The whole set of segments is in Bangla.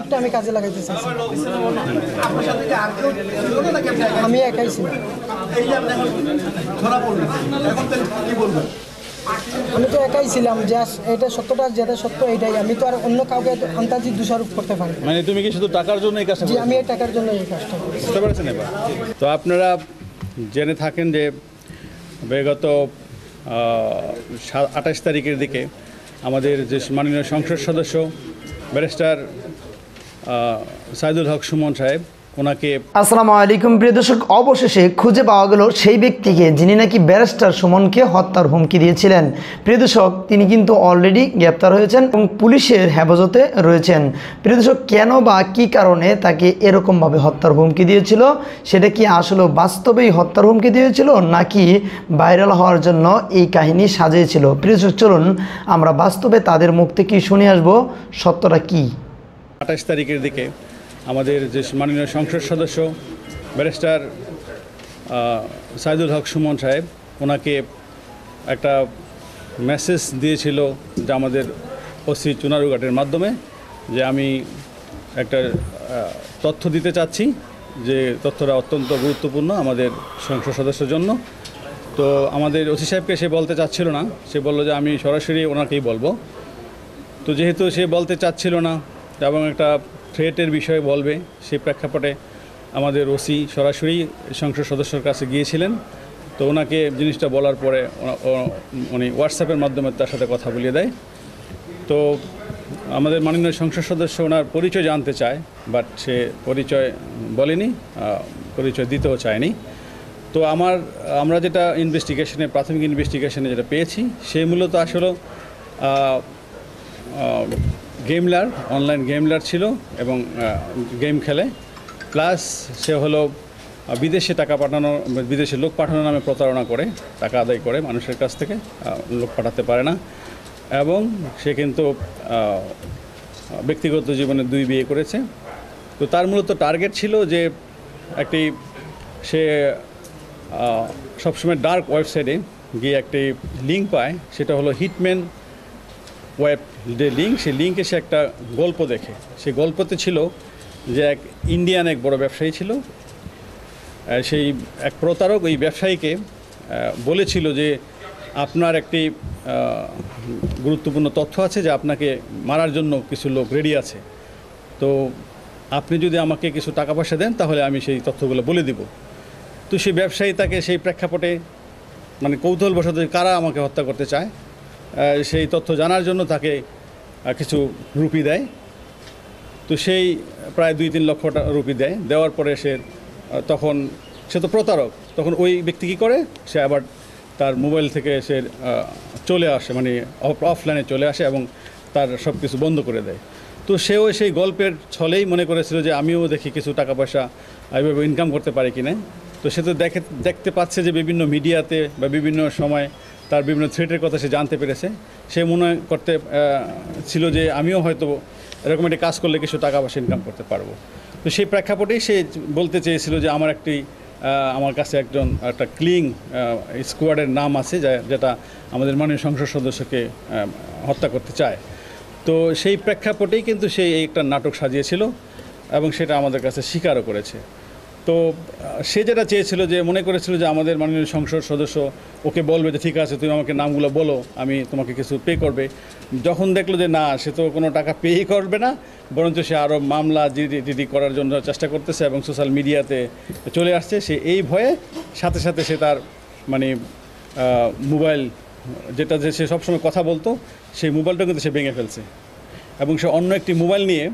সুযোগটা আমি কাজে লাগাইতে চাইছি। আমি একাই ছিলাম। আমি তো একাই ছিলাম, জাস্ট এটা সত্যটা যেটা সত্য এটাই। আমি তো আর অন্য কাউকে আন্তাজি দোষারোপ করতে পারি। মানে তুমি কি শুধু টাকার জন্য এই কাজটা জি, আমি এই টাকার জন্য এই কাজটা করি। বুঝতে পেরেছেন? এবার তো আপনারা জেনে থাকেন যে বিগত 28 তারিখের দিকে আমাদের যে মাননীয় সংসদ সদস্য ব্যারিস্টার সাইদুল হক সুমন সাহেব, ওনাকে আসসালামু আলাইকুম প্রিয় দর্শক, অবশেষে খুঁজে পাওয়া গেল সেই ব্যক্তিকে যিনি নাকি ব্যারিস্টার সুমনকে হত্যার হুমকি দিয়েছিলেন। প্রিয় দর্শক, তিনি কিন্তু অলরেডি গ্রেপ্তার হয়েছেন এবং পুলিশের হেফাজতে রয়েছেন। প্রিয় দর্শক, কেন বা কী কারণে তাকে এরকমভাবে হত্যার হুমকি দিয়েছিল, সেটা কি আসলে বাস্তবেই হত্যার হুমকি দিয়েছিল নাকি ভাইরাল হওয়ার জন্য এই কাহিনী সাজিয়েছিল? প্রিয় দর্শক, চলুন আমরা বাস্তবে তাদের মুখ থেকে শুনে আসবো সত্যটা কী। 28 তারিখের দিকে আমাদের যে মাননীয় সংসদ সদস্য ব্যারিস্টার সাইদুল হক সুমন সাহেব, ওনাকে একটা মেসেজ দিয়েছিল যে আমাদের ওসি চুনারুঘাটের মাধ্যমে, যে আমি একটা তথ্য দিতে চাচ্ছি, যে তথ্যটা অত্যন্ত গুরুত্বপূর্ণ আমাদের সংসদ সদস্যের জন্য। তো আমাদের ওসি সাহেবকে সে বলতে চাচ্ছিল না, সে বললো যে আমি সরাসরি ওনাকেই বলবো। তো যেহেতু সে বলতে চাচ্ছিল না এবং একটা থ্রেটের বিষয়ে বলবে, সেই প্রেক্ষাপটে আমাদের ওসি সরাসরি সংসদ সদস্যর কাছে গিয়েছিলেন। তো ওনাকে জিনিসটা বলার পরে উনি হোয়াটসঅ্যাপের মাধ্যমে তার সাথে কথা বলিয়ে দেয়। তো আমাদের মাননীয় সংসদ সদস্য ওনার পরিচয় জানতে চায়, বাট সে পরিচয় বলেনি, পরিচয় দিতেও চায়নি। তো আমরা যেটা প্রাথমিক ইনভেস্টিগেশনে যেটা পেয়েছি, সে মূলত আসলে গেমলার, অনলাইন গেমলার ছিল এবং গেম খেলে, প্লাস সে হলো বিদেশে বিদেশে লোক পাঠানোর নামে প্রতারণা করে, টাকা আদায় করে মানুষের কাছ থেকে, লোক পাঠাতে পারে না। এবং সে কিন্তু ব্যক্তিগত জীবনে 2 বিয়ে করেছে। তো তার মূলত টার্গেট ছিল যে সে সবসময় ডার্ক ওয়েবসাইটে গিয়ে একটি লিঙ্ক পায়, সেটা হলো হিটম্যান ওয়েব যে লিঙ্ক, সেই লিঙ্কে সে একটা গল্প দেখে। সেই গল্পতে ছিল যে এক ইন্ডিয়ান এক বড় ব্যবসায়ী ছিল, সেই এক প্রতারক ওই ব্যবসায়ীকে বলেছিল যে আপনার একটি গুরুত্বপূর্ণ তথ্য আছে, যে আপনাকে মারার জন্য কিছু লোক রেডি আছে, তো আপনি যদি আমাকে কিছু টাকা পয়সা দেন তাহলে আমি সেই তথ্যগুলো বলে দিব। তো সেই ব্যবসায়ী তাকে সেই প্রেক্ষাপটে মানে কৌতূহলবশত কারা আমাকে হত্যা করতে চায় সেই তথ্য জানার জন্য তাকে কিছু রুপি দেয়। তো সেই প্রায় 2-3 লক্ষ রুপি দেয়। দেওয়ার পরে তখন সে তো প্রতারক, তখন ওই ব্যক্তি কী করে, সে আবার তার মোবাইল থেকে সে চলে আসে, মানে অফলাইনে চলে আসে এবং তার সব কিছু বন্ধ করে দেয়। তো সেও সেই গল্পের ছলেই মনে করেছিল যে আমিও দেখি কিছু টাকা পয়সা এইভাবে ইনকাম করতে পারি কিনা। তো সে তো দেখতে পাচ্ছে যে বিভিন্ন মিডিয়াতে বা বিভিন্ন সময় তার বিভিন্ন থ্রেটের কথা সে জানতে পেরেছে। সে মনে করতে ছিল যে আমিও হয়তো এরকম একটা কাজ করলে কিছু টাকা পয়সা ইনকাম করতে পারবো। তো সেই প্রেক্ষাপটেই সে বলতে চেয়েছিল যে আমার কাছে একটা ক্লিং স্কোয়াডের নাম আছে, যেটা আমাদের মাননীয় সংসদ সদস্যকে হত্যা করতে চায়। তো সেই প্রেক্ষাপটেই কিন্তু সে একটা নাটক সাজিয়েছিল এবং সেটা আমাদের কাছে স্বীকারও করেছে। তো সে যেটা চেয়েছিল, যে মনে করেছিল যে আমাদের মাননীয় সংসদ সদস্য ওকে বলবে যে ঠিক আছে তুমি আমাকে নামগুলো বলো, আমি তোমাকে কিছু পে করবে। যখন দেখলো যে না, সে তো কোনো টাকা পেই করবে না, বরঞ্চ সে আরও মামলা জিডি করার জন্য চেষ্টা করতেছে এবং সোশ্যাল মিডিয়াতে চলে আসছে, সে এই ভয়ে সাথে সাথে সে তার মোবাইল যেটা যে সে সবসময় কথা বলতো, সেই মোবাইলটা কিন্তু সে ভেঙে ফেলছে এবং সে অন্য একটি মোবাইল নিয়ে,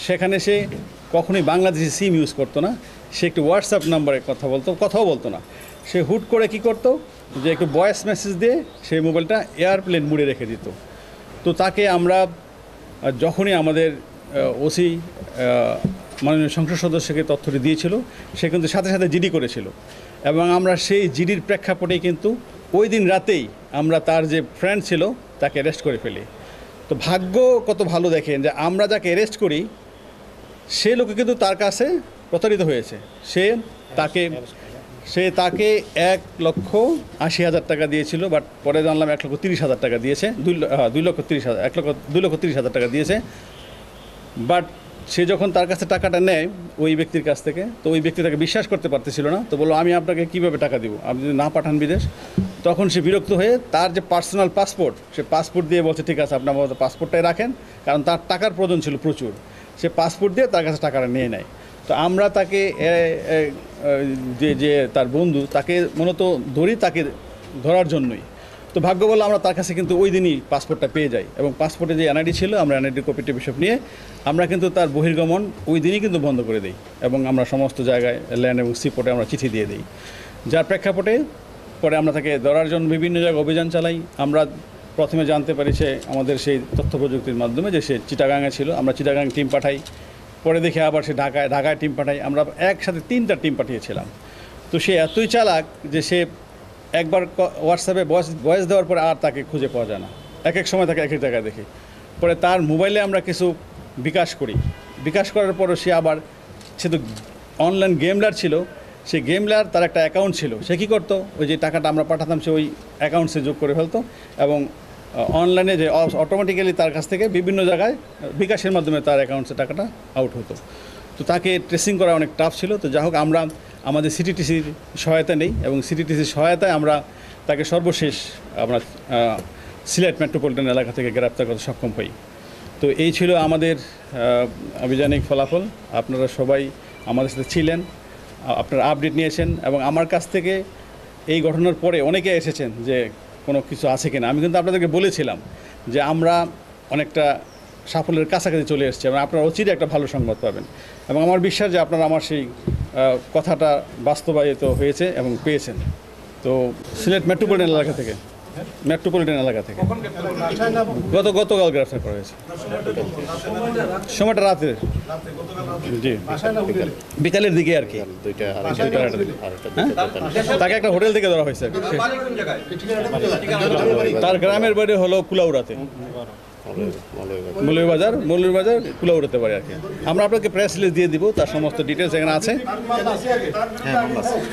সেখানে সে কখনোই বাংলাদেশি সিম ইউজ করতো না, সে একটু হোয়াটসঅ্যাপ নাম্বারে কথাও বলতো না। সে হুট করে কি করতো, যে একটু ভয়েস মেসেজ দিয়ে সেই মোবাইলটা এয়ারপ্লেন মোডে রেখে দিত। তো তাকে আমরা যখনই আমাদের ওসি মাননীয় সংসদ সদস্যকে তথ্যটি দিয়েছিল, সে কিন্তু সাথে সাথে জিডি করেছিল এবং আমরা সেই জিডির প্রেক্ষাপটেই কিন্তু ওই দিন রাতেই আমরা তার যে ফ্রেন্ড ছিল তাকে অ্যারেস্ট করে ফেলি। তো ভাগ্য কত ভালো দেখেন, যে আমরা যাকে অ্যারেস্ট করি সে লোকে কিন্তু তার কাছে প্রতারিত হয়েছে। সে তাকে 1,80,000 টাকা দিয়েছিল, বাট পরে জানলাম 1,30,000 টাকা দিয়েছে, 2,30,000 টাকা দিয়েছে। বাট সে যখন তার কাছে টাকাটা নেয় ওই ব্যক্তির কাছ থেকে, তো ওই ব্যক্তি তাকে বিশ্বাস করতে পারতেছিল না, তো বললো আমি আপনাকে কীভাবে টাকা দিব, আপনি যদি না পাঠান বিদেশ। তখন সে বিরক্ত হয়ে তার যে পার্সোনাল পাসপোর্ট, সে পাসপোর্ট দিয়ে বলছে ঠিক আছে আপনি আমার পাসপোর্টটাই রাখেন, কারণ তার টাকার প্রয়োজন ছিল প্রচুর। সে পাসপোর্ট দিয়ে তার কাছে টাকাটা নিয়ে নেয়। তো আমরা তাকে যে তার বন্ধু, তাকে মূলত ধরি তাকে ধরার জন্যই। তো ভাগ্য বলে আমরা তার কাছে কিন্তু ওই দিনই পাসপোর্টটা পেয়ে যাই, এবং পাসপোর্টে যে এনআইডি ছিল আমরা এনআইডি কপি টপি সব নিয়ে আমরা কিন্তু তার বহির্গমন ওই দিনই কিন্তু বন্ধ করে দিই, এবং আমরা সমস্ত জায়গায় ল্যান্ড এবং সিপোর্টে আমরা চিঠি দিয়ে দিই। যার প্রেক্ষাপটে পরে আমরা তাকে ধরার জন্য বিভিন্ন জায়গায় অভিযান চালাই। আমরা প্রথমে জানতে পারি সে আমাদের সেই তথ্য প্রযুক্তির মাধ্যমে যে সে চিটাগাঙে ছিল, আমরা চিটাগাং টিম পাঠাই। পরে দেখে আবার সে ঢাকায় টিম পাঠাই। আমরা একসাথে 3টা টিম পাঠিয়েছিলাম। তো সে এতই চালাক যে সে একবার হোয়াটসঅ্যাপে ভয়েস দেওয়ার পরে আর তাকে খুঁজে পাওয়া যায় না। এক এক সময় তাকে এক এক জায়গায় দেখি। পরে তার মোবাইলে আমরা কিছু বিকাশ করি। বিকাশ করার পরও সে তো অনলাইন গেমলার ছিল, সেই গেমলার তার একটা অ্যাকাউন্ট ছিল। সে কী করতো, ওই যে টাকাটা আমরা পাঠাতাম সে ওই অ্যাকাউন্টসে যোগ করে ফেলতো, এবং অনলাইনে যে অটোমেটিক্যালি তার কাছ থেকে বিভিন্ন জায়গায় বিকাশের মাধ্যমে তার অ্যাকাউন্টসে টাকাটা আউট হতো। তো তাকে ট্রেসিং করা অনেক টাফ ছিল। তো যাই হোক, আমরা আমাদের সিটিটিসির সহায়তা নেই, এবং সিটিটিসির সহায়তায় আমরা তাকে সর্বশেষ আমরা সিলেট মেট্রোপলিটন এলাকা থেকে গ্রেপ্তার করতে সক্ষম হই। তো এই ছিল আমাদের আভিযানিক ফলাফল। আপনারা সবাই আমাদের সাথে ছিলেন, আপনারা আপডেট নিয়েছেন, এবং আমার কাছ থেকে এই ঘটনার পরে অনেকে এসেছেন যে কোনো কিছু আছে কিনা। আমি কিন্তু আপনাদেরকে বলেছিলাম যে আমরা অনেকটা সাফল্যের কাছাকাছি চলে এসেছি, এবং আপনারা অচিরে একটা ভালো সংবাদ পাবেন, এবং আমার বিশ্বাস যে আপনারা আমার সেই কথাটা বাস্তবায়িত হয়েছে এবং পেয়েছেন। তো সিলেট মেট্রোপলিটন এলাকা থেকে গতকাল গ্রেফতার করা হয়েছে। সময়টা রাতের, জি বিকালের দিকে আর কি, তাকে একটা হোটেল থেকে ধরা হয়েছে। তার গ্রামের বাড়ি হলো কুলাউড়াতে, মৌলভীবাজার কুলাউড়াতে পারে আর কি। আমরা আপনাকে প্রেস রিলিজ দিয়ে দিব, তার সমস্ত ডিটেলস এখানে আছে।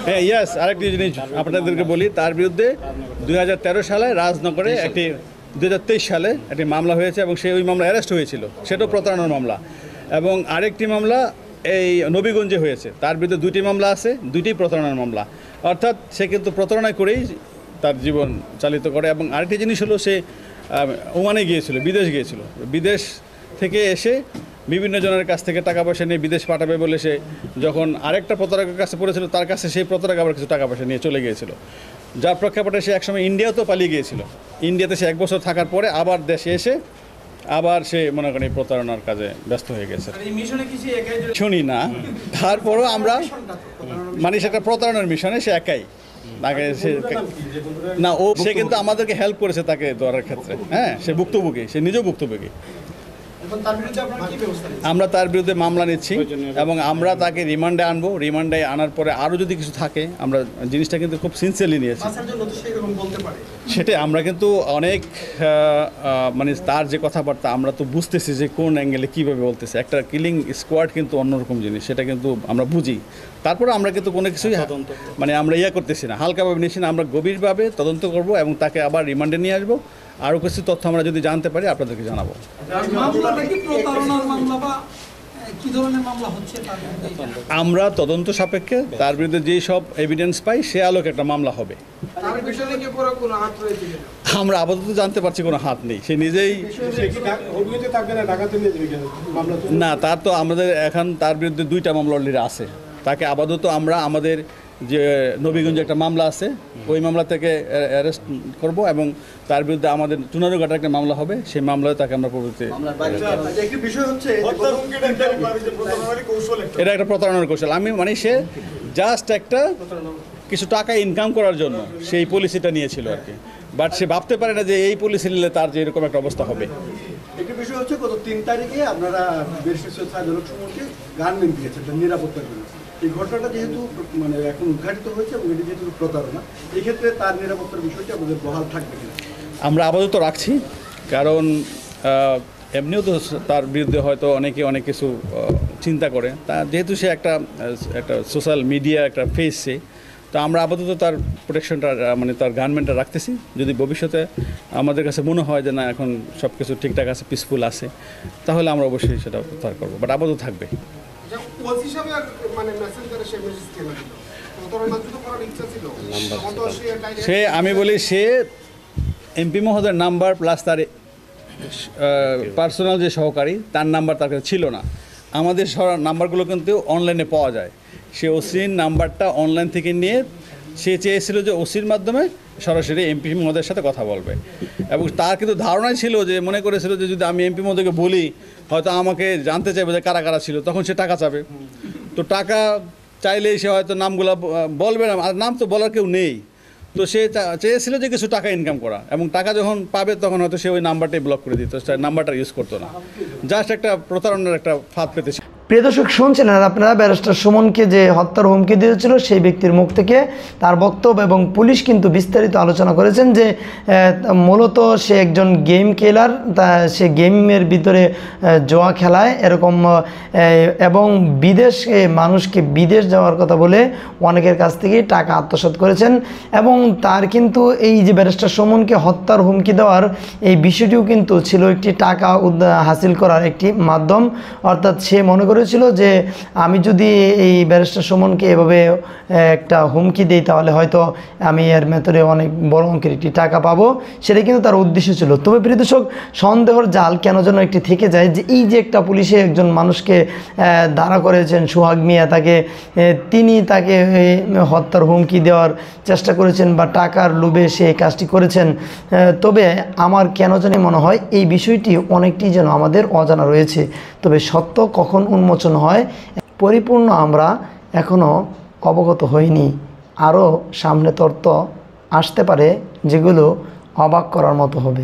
হ্যাঁ, ইয়েস, আরেকটি জিনিস আপনাদেরকে বলি, তার বিরুদ্ধে 2013 সালে রাজনগরে 2023 সালে একটি মামলা হয়েছে, এবং সে ওই মামলা অ্যারেস্ট হয়েছিল, সেটাও প্রতারণার মামলা। এবং আরেকটি মামলা এই নবীগঞ্জে হয়েছে, তার বিরুদ্ধে 2টি মামলা আছে, 2টি প্রতারণার মামলা। অর্থাৎ সে কিন্তু প্রতারণা করেই তার জীবন চালিত করে। এবং আরেকটি জিনিস হলো, সে ওমানে গিয়েছিল, বিদেশ থেকে এসে বিভিন্ন জনের কাছ থেকে টাকা পয়সা নিয়ে বিদেশ পাঠাবে বলে সে যখন আরেকটা প্রতারকের কাছে পড়েছিল, তার কাছে সেই প্রতারক আবার কিছু টাকা পয়সা নিয়ে চলে গিয়েছিল। যার প্রেক্ষাপটে সে একসময় ইন্ডিয়াতেও পালিয়ে গিয়েছিল। ইন্ডিয়াতে সে 1 বছর থাকার পরে আবার দেশে এসে আবার সে মনে করেন প্রতারণার কাজে ব্যস্ত হয়ে গেছে। শুনি না, তারপরও আমরা মানে সেটা প্রতারণার মিশনে সে একাই তাকে না, সে কিন্তু আমাদেরকে হেল্প করেছে তাকে ধরার ক্ষেত্রে। হ্যাঁ, সে ভুক্তভোগী, সে নিজেও ভুক্তভোগী। আমরা তার বিরুদ্ধে মামলা নিচ্ছি, এবং আমরা তাকে রিমান্ডে আনবো। রিমান্ডে আনার পরে আরও যদি কিছু থাকে, আমরা জিনিসটা কিন্তু খুব সিনসিয়ারলি নিয়েছি। সেটাই আমরা কিন্তু অনেক মানে তার যে কথাবার্তা আমরা তো বুঝতেছি যে কোন অ্যাঙ্গেলে কীভাবে বলতেছে। একটা কিলিং স্কোয়াড কিন্তু অন্যরকম জিনিস, সেটা কিন্তু আমরা বুঝি। তারপরে আমরা কিন্তু কোনো কিছুই মানে আমরা করতেছি না, হালকাভাবে নিচ্ছি না। আমরা গভীরভাবে তদন্ত করব, এবং তাকে আবার রিমান্ডে নিয়ে আসবো। আরও কিছু তথ্য আমরা যদি জানতে পারি আপনাদেরকে জানাবো। আমরা তদন্ত সাপেক্ষে তার বিরুদ্ধে যেই সব এভিডেন্স পাই সে আলোকে একটা মামলা হবে। আমরা আপাতত জানতে পারছি কোনো হাত নেই, সে নিজেই না। তার তো আমাদের এখন তার বিরুদ্ধে 2টা মামলা অলরেডি আছে। তাকে আপাতত আমরা আমাদের যে নবীগঞ্জে একটা মামলা আছে, ওই মামলা থেকে অ্যারেস্ট করব, এবং তার বিরুদ্ধে আমাদের চুনারুঘাটে একটা মামলা হবে, সেই মামলায় তাকে আমরা প্রভৃতি। এটা একটা প্রতারণার কৌশল। আমি মানে সে জাস্ট একটা কিছু টাকা ইনকাম করার জন্য সেই পলিসিটা নিয়েছিল আর কি, বাট সে ভাবতে পারে না যে এই পলিসি নিলে তার যে এরকম একটা অবস্থা হবে। একটি বিষয় হচ্ছে, গত 3 তারিখে আপনারা গার্মেন্ট দিয়েছেন নিরাপত্তার জন্য। এই ঘটনাটা যেহেতু মানে এখন উদ্ঘাটিত হয়েছে, এবং এটি যেহেতু প্রতারণা, এই ক্ষেত্রে তার নিরাপত্তার বিষয়টি আমাদের বহাল থাকবে কিনা আমরা আপাতত রাখছি, কারণ এমনিও তো তার বিরুদ্ধে হয়তো অনেকে অনেক কিছু চিন্তা করে। তা যেহেতু সে একটা সোশ্যাল মিডিয়া একটা ফেস, তো আমরা আপাতত তার প্রোটেকশনটা মানে তার গার্মেন্টটা রাখতেছি। যদি ভবিষ্যতে আমাদের কাছে মনে হয় যে না এখন সব কিছু ঠিকঠাক আছে, পিসফুল আছে, তাহলে আমরা অবশ্যই সেটা প্রত্যাহার করবো, বাট আপাতত থাকবে। সে আমি বলি সে এমপি মহোদয়ের নাম্বার প্লাস তার পার্সোনাল যে সহকারী তার নাম্বার তার কাছে ছিল না। আমাদের নাম্বারগুলো কিন্তু অনলাইনে পাওয়া যায়। সে ওসির নাম্বারটা অনলাইন থেকে নিয়ে সে চেয়েছিল যে ওসির মাধ্যমে সরাসরি এমপি মহোদয়ের সাথে কথা বলবে, এবং তার কিন্তু ধারণাই ছিল যে মনে করেছিল যে যদি আমি এমপি মহোদয়কে বলি হয়তো আমাকে জানতে চাইবে যে কারা কারা ছিল, তখন সে টাকা চাবে। তো টাকা চাইলেই সে হয়তো নামগুলো বলবে না, আর নাম তো বলার কেউ নেই। তো সে চেয়েছিল যে কিছু টাকা ইনকাম করা, এবং টাকা যখন পাবে তখন হয়তো সে ওই নাম্বারটাই ব্লক করে দিত, নাম্বারটা ইউজ করতো না, জাস্ট একটা প্রতারণার একটা ফাঁদ পেতেছে। প্রিয় দর্শক, শুনছিলেন আপনারা ব্যারিস্টার সুমনকে যে হত্যার হুমকি দিয়েছিল সেই ব্যক্তির মুখ থেকে তার বক্তব্য, এবং পুলিশ কিন্তু বিস্তারিত আলোচনা করেছেন যে মূলত সে একজন গেম খেলার, সে গেমের ভিতরে জোয়া খেলায় এরকম, এবং বিদেশে মানুষকে বিদেশ যাওয়ার কথা বলে অনেকের কাছ থেকে টাকা আত্মসাৎ করেছেন। এবং তার কিন্তু এই যে ব্যারিস্টার সুমনকে হত্যার হুমকি দেওয়ার এই বিষয়টিও কিন্তু ছিল একটি টাকা হাসিল করার একটি মাধ্যম। অর্থাৎ সে মনে করেছিল যে আমি যদি এই ব্যারিস্টার সুমনকে এভাবে একটা হুমকি দিই তাহলে হয়তো আমি এর ভেতরে অনেক বড় অঙ্কের একটি টাকা পাবো, সেটাই কিন্তু তার উদ্দেশ্য ছিল। তবে প্রিয় দর্শক, সন্দেহর জাল কেন যেন একটি থেকে যায় যে এই যে একটা পুলিশে একজন মানুষকে দাঁড়া করেছেন সোহাগ মিয়া, তিনি তাকে হত্যার হুমকি দেওয়ার চেষ্টা করেছেন বা টাকার লোভে সে কাজটি করেছেন। তবে আমার কেন জানি মনে হয় এই বিষয়টি অনেকটি যেন আমাদের অজানা রয়েছে। তবে সত্য কখন উন্মোচন হয় পরিপূর্ণ আমরা এখনও অবগত হইনি। আরও সামনে তথ্য আসতে পারে যেগুলো অবাক করার মতো হবে।